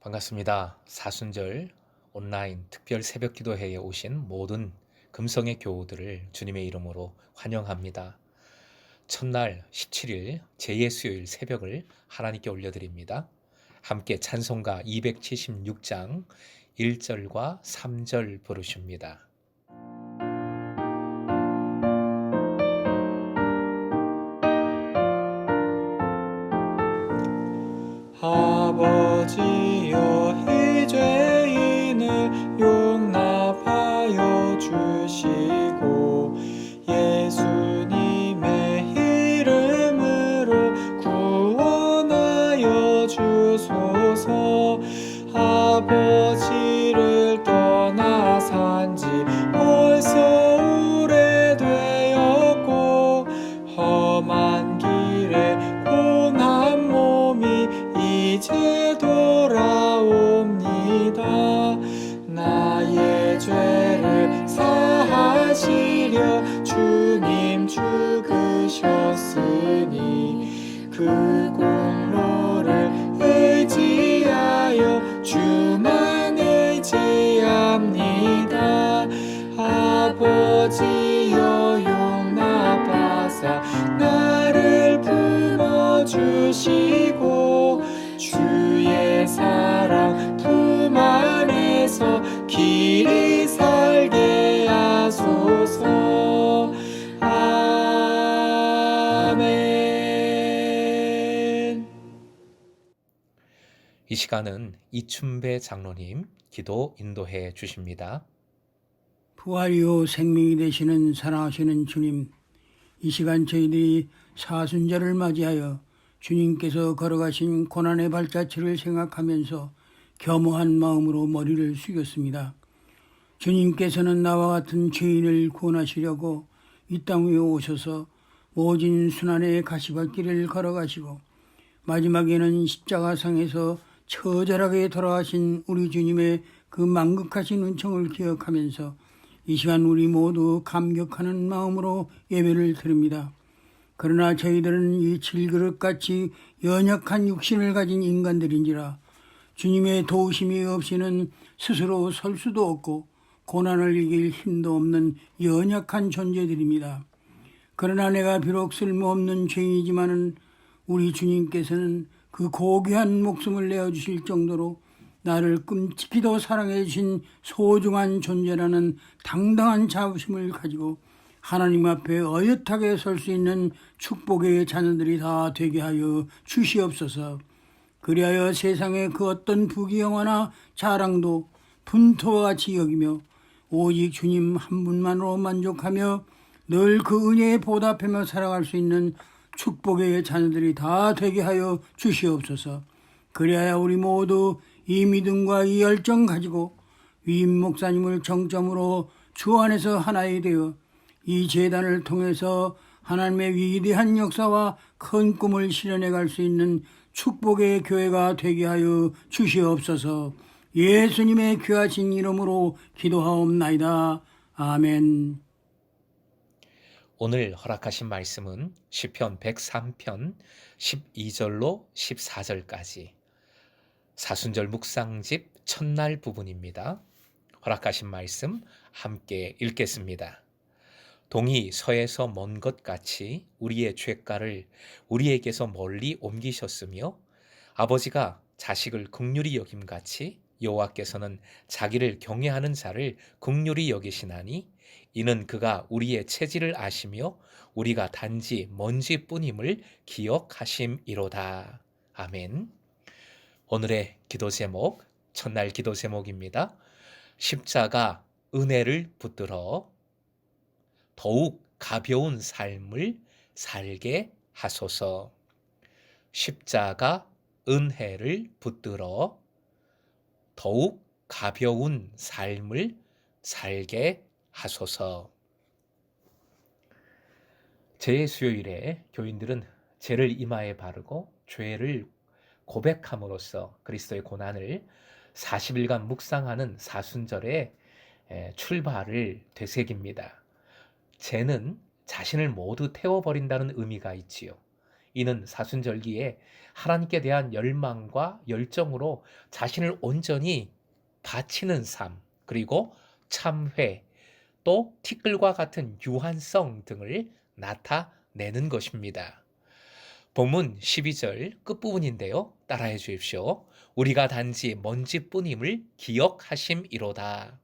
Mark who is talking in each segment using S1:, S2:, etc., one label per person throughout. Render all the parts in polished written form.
S1: 반갑습니다. 사순절 온라인 특별 새벽 기도회에 오신 모든 금성의 교우들을 주님의 이름으로 환영합니다. 첫날 17일 제2수요일 새벽을 하나님께 올려드립니다. 함께 찬송가 276장 1절과 3절 부르십니다.
S2: 아버지여 이 죄인을 용납하여 주시고 예수님의 이름으로 구원하여 주소서. 아버지를 떠나 산지 벌써 오래되었고 험한 길에 고난 몸이 이제 돌아옵니다. 나의 죄를 사하시려 주님 죽으셨으니 그 공로를 의지하여 주만 의지합니다. 아버지여 용납하사 나를 품어주시고 주의 사랑 품 안에서 길이 살게 하소서. 아멘.
S1: 이 시간은 이춘배 장로님 기도 인도해 주십니다.
S3: 부활이요 생명이 되시는 사랑하시는 주님, 이 시간 저희들이 사순절을 맞이하여 주님께서 걸어가신 고난의 발자취를 생각하면서 겸허한 마음으로 머리를 숙였습니다. 주님께서는 나와 같은 죄인을 구원하시려고 이 땅 위에 오셔서 모진 순환의 가시밭길을 걸어가시고 마지막에는 십자가상에서 처절하게 돌아가신 우리 주님의 그 만극하신 은총을 기억하면서 이 시간 우리 모두 감격하는 마음으로 예배를 드립니다. 그러나 저희들은 이 질그릇같이 연약한 육신을 가진 인간들인지라 주님의 도우심이 없이는 스스로 설 수도 없고 고난을 이길 힘도 없는 연약한 존재들입니다. 그러나 내가 비록 쓸모없는 죄인이지만은 우리 주님께서는 그 고귀한 목숨을 내어주실 정도로 나를 끔찍히도 사랑해 주신 소중한 존재라는 당당한 자부심을 가지고 하나님 앞에 어엿하게 설 수 있는 축복의 자녀들이 다 되게 하여 주시옵소서. 그리하여 세상의 그 어떤 부귀영화나 자랑도 분토와 같이 여기며 오직 주님 한 분만으로 만족하며 늘 그 은혜에 보답하며 살아갈 수 있는 축복의 자녀들이 다 되게 하여 주시옵소서. 그리하여 우리 모두 이 믿음과 이 열정 가지고 위임 목사님을 정점으로 주 안에서 하나이 되어 이 재단을 통해서 하나님의 위대한 역사와 큰 꿈을 실현해 갈 수 있는 축복의 교회가 되게 하여 주시옵소서. 예수님의 귀하신 이름으로 기도하옵나이다. 아멘.
S1: 오늘 허락하신 말씀은 시편 103편 12절로 14절까지 사순절 묵상집 첫날 부분입니다. 허락하신 말씀 함께 읽겠습니다. 동이 서에서 먼 것 같이 우리의 죄가를 우리에게서 멀리 옮기셨으며 아버지가 자식을 긍휼히 여김같이 여호와께서는 자기를 경외하는 자를 긍휼히 여기시나니 이는 그가 우리의 체질을 아시며 우리가 단지 먼지뿐임을 기억하심이로다. 아멘. 오늘의 기도 제목, 첫날 기도 제목입니다. 십자가 은혜를 붙들어 더욱 가벼운 삶을 살게 하소서. 십자가 은혜를 붙들어 더욱 가벼운 삶을 살게 하소서. 제 수요일에 교인들은 죄를 이마에 바르고 죄를 고백함으로써 그리스도의 고난을 40일간 묵상하는 사순절의 출발을 되새깁니다. 죄는 자신을 모두 태워버린다는 의미가 있지요. 이는 사순절기에 하나님께 대한 열망과 열정으로 자신을 온전히 바치는 삶, 그리고 참회, 또 티끌과 같은 유한성 등을 나타내는 것입니다. 본문 12절 끝부분인데요. 따라해 주십시오. 우리가 단지 먼지뿐임을 기억하심이로다.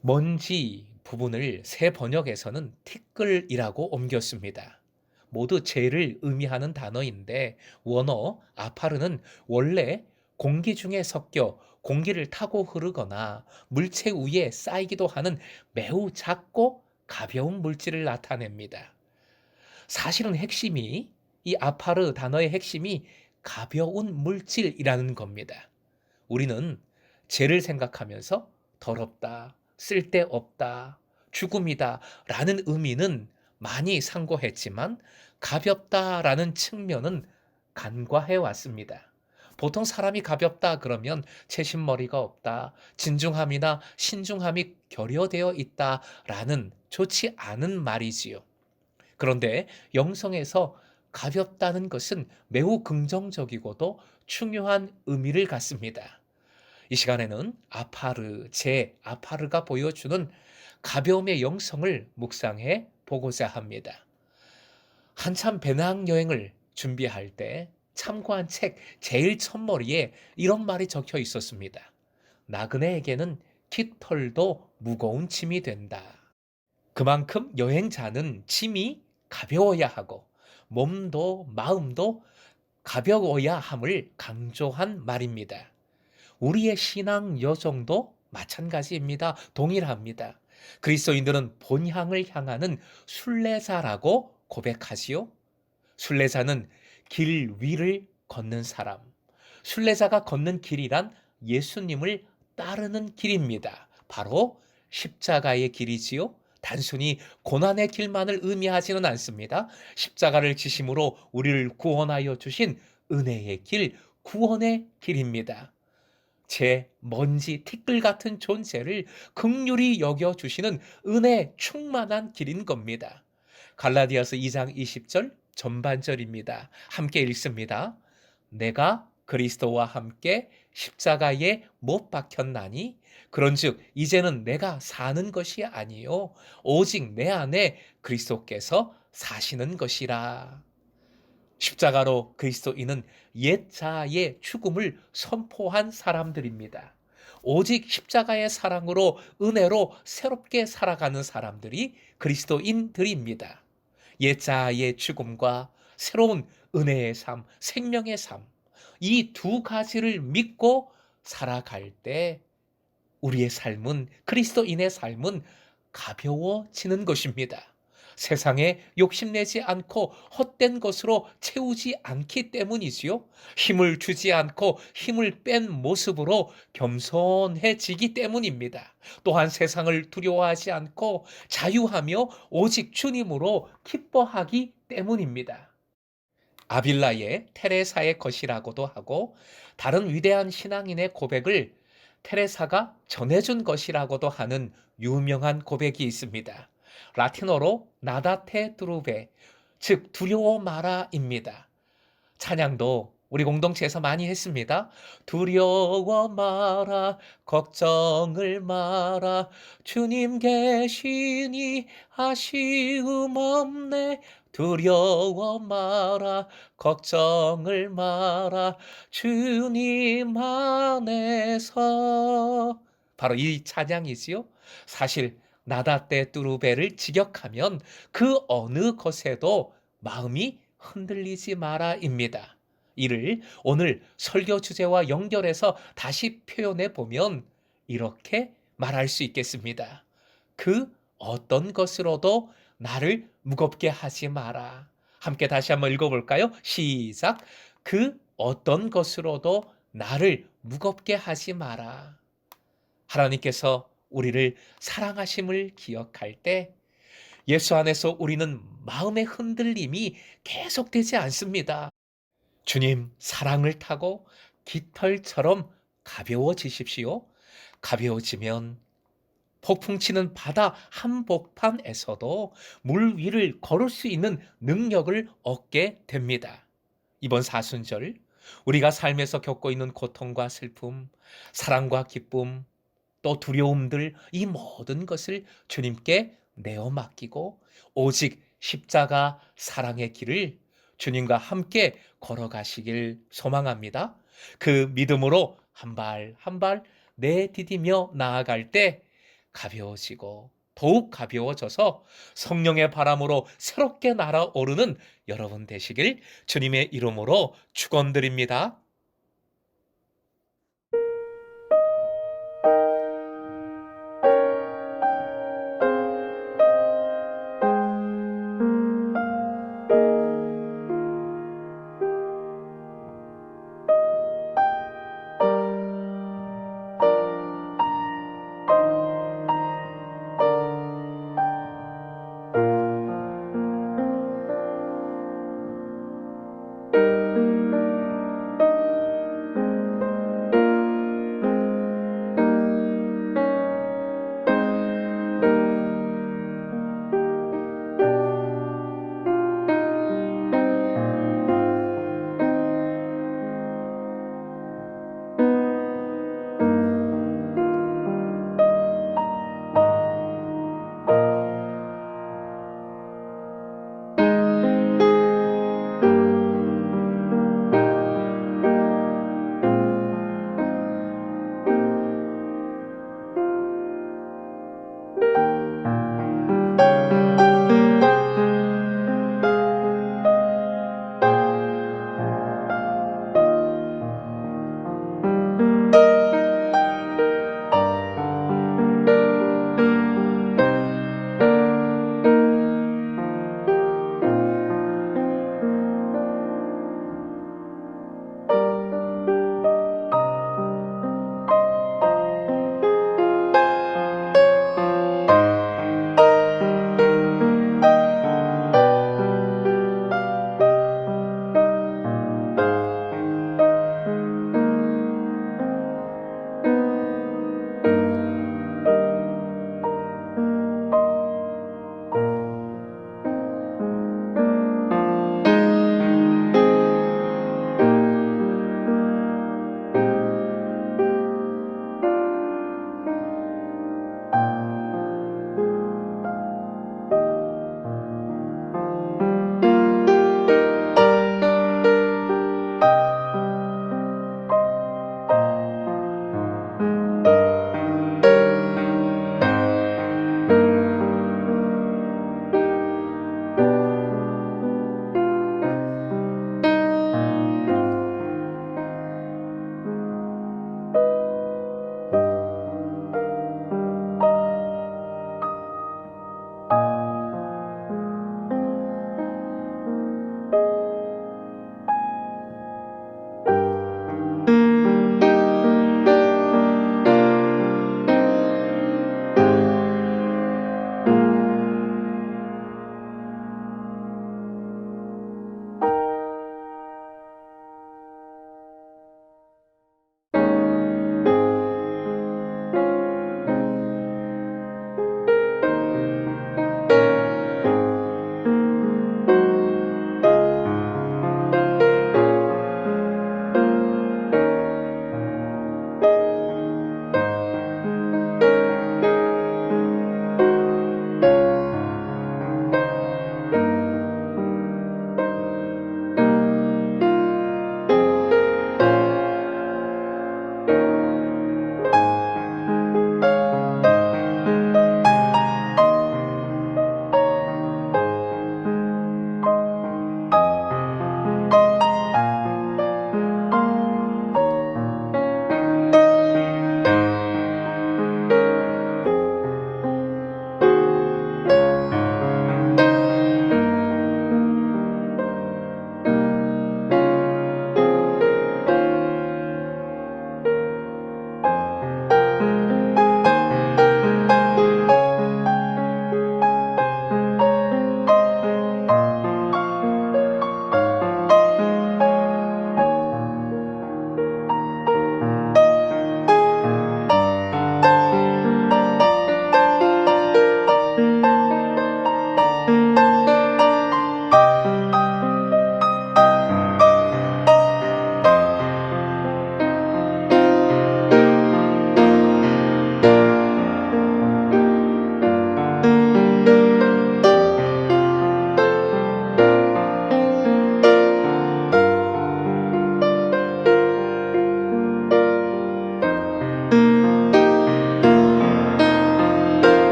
S1: 먼지 부분을 새 번역에서는 티끌이라고 옮겼습니다. 모두 죄를 의미하는 단어인데 원어 아파르는 원래 공기 중에 섞여 공기를 타고 흐르거나 물체 위에 쌓이기도 하는 매우 작고 가벼운 물질을 나타냅니다. 사실은 핵심이 이 아파르 단어의 핵심이 가벼운 물질이라는 겁니다. 우리는 죄를 생각하면서 더럽다, 쓸데없다, 죽음이다 라는 의미는 많이 상고했지만 가볍다라는 측면은 간과해 왔습니다. 보통 사람이 가볍다 그러면 채신머리가 없다, 진중함이나 신중함이 결여되어 있다라는 좋지 않은 말이지요. 그런데 영성에서 가볍다는 것은 매우 긍정적이고도 중요한 의미를 갖습니다. 이 시간에는 아파르가 보여주는 가벼움의 영성을 묵상해 보고자 합니다. 한참 배낭여행을 준비할 때 참고한 책 제일 첫머리에 이런 말이 적혀 있었습니다. 나그네에게는 깃털도 무거운 짐이 된다. 그만큼 여행자는 짐이 가벼워야 하고 몸도 마음도 가벼워야 함을 강조한 말입니다. 우리의 신앙 여정도 마찬가지입니다. 동일합니다. 그리스도인들은 본향을 향하는 순례자라고 고백하지요. 순례자는 길 위를 걷는 사람. 순례자가 걷는 길이란 예수님을 따르는 길입니다. 바로 십자가의 길이지요. 단순히 고난의 길만을 의미하지는 않습니다. 십자가를 지심으로 우리를 구원하여 주신 은혜의 길, 구원의 길입니다. 제 먼지 티끌 같은 존재를 긍휼히 여겨 주시는 은혜 충만한 길인 겁니다. 갈라디아서 2장 20절 전반절입니다. 함께 읽습니다. 내가 그리스도와 함께 십자가에 못 박혔나니 그런즉 이제는 내가 사는 것이 아니요 오직 내 안에 그리스도께서 사시는 것이라. 십자가로 그리스도인은 옛 자아의 죽음을 선포한 사람들입니다. 오직 십자가의 사랑으로 은혜로 새롭게 살아가는 사람들이 그리스도인들입니다. 옛 자아의 죽음과 새로운 은혜의 삶, 생명의 삶, 이 두 가지를 믿고 살아갈 때 우리의 삶은, 그리스도인의 삶은 가벼워지는 것입니다. 세상에 욕심내지 않고 헛된 것으로 채우지 않기 때문이지요. 힘을 주지 않고 힘을 뺀 모습으로 겸손해지기 때문입니다. 또한 세상을 두려워하지 않고 자유하며 오직 주님으로 기뻐하기 때문입니다. 아빌라의 테레사의 것이라고도 하고 다른 위대한 신앙인의 고백을 테레사가 전해준 것이라고도 하는 유명한 고백이 있습니다. 라틴어로 나다테 두루베, 즉 두려워 마라입니다. 찬양도 우리 공동체에서 많이 했습니다. 두려워 마라, 걱정을 마라, 주님 계시니 아쉬움 없네. 두려워 마라, 걱정을 마라, 주님 안에서. 바로 이 찬양이지요. 사실 나다떼 뚜루베를 직역하면 그 어느 것에도 마음이 흔들리지 마라입니다. 이를 오늘 설교 주제와 연결해서 다시 표현해 보면 이렇게 말할 수 있겠습니다. 그 어떤 것으로도 나를 무겁게 하지 마라. 함께 다시 한번 읽어볼까요? 시작. 그 어떤 것으로도 나를 무겁게 하지 마라. 하나님께서 우리를 사랑하심을 기억할 때 예수 안에서 우리는 마음의 흔들림이 계속되지 않습니다. 주님 사랑을 타고 깃털처럼 가벼워지십시오. 가벼워지면 폭풍 치는 바다 한복판에서도 물 위를 걸을 수 있는 능력을 얻게 됩니다. 이번 사순절, 우리가 삶에서 겪고 있는 고통과 슬픔, 사랑과 기쁨, 또 두려움들, 이 모든 것을 주님께 내어 맡기고 오직 십자가 사랑의 길을 주님과 함께 걸어가시길 소망합니다. 그 믿음으로 한 발 한 발 내디디며 나아갈 때 가벼워지고 더욱 가벼워져서 성령의 바람으로 새롭게 날아오르는 여러분 되시길 주님의 이름으로 축원드립니다.